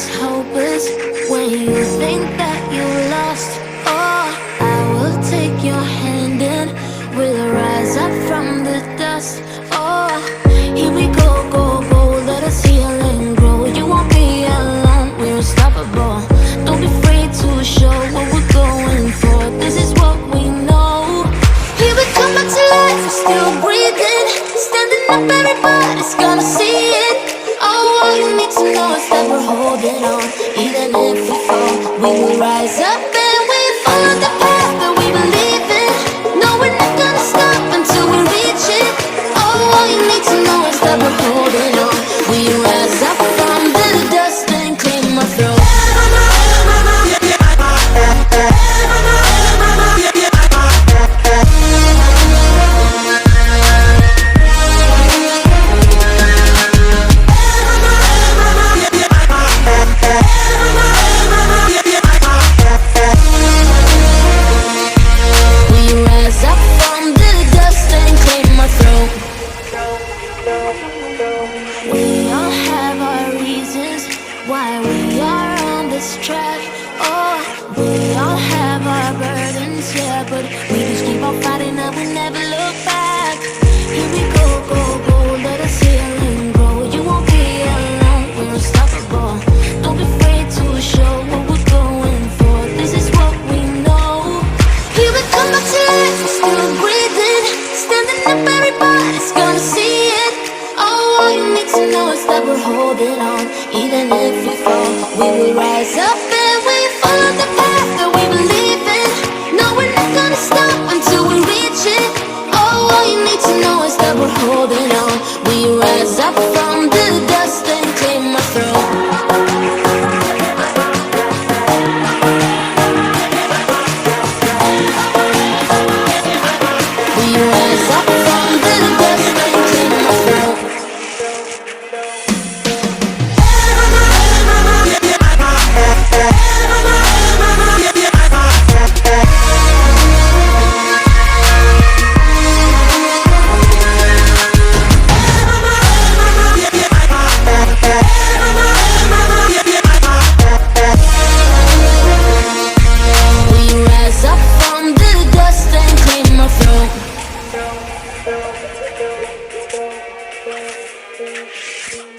it's hopeless when you think that you lost. Oh, I will take your hand and we'll rise up from the dust. Oh, here we go, go, go, let us heal and grow. You won't be alone, we're unstoppable. Don't be afraid to show what we're going for. This is what we know. Here we come back to life, we're still breathing. Standing up, everybody's gonna see it. Oh, all you need to know is that we're holding on. Even if we fall, we will rise up and we follow the path that we believe in. No, we're not gonna stop until we reach it. Oh, all you need to know is that we're holding on. We rise up from the dust and clean my throat. We all have our reasons why we are on this track. Oh, we all have our burdens, yeah, but we just keep on fighting and we never look back. Here we go, go, go, let us heal and grow. You won't be alone, we're unstoppable. Don't be afraid to show what we're going for. This is what we know. Here we come back to life, we're still breathing. Standing up, everybody's gonna see it. All you need to know is that we're holding on. Even if we fall, we will rise up and we follow the path that we believe in. No, we're not gonna stop until we reach it. All you need to know is that we're holding on. We rise up from the dust and clear my throat. We rise up from the dust and clear my throat. Thank you.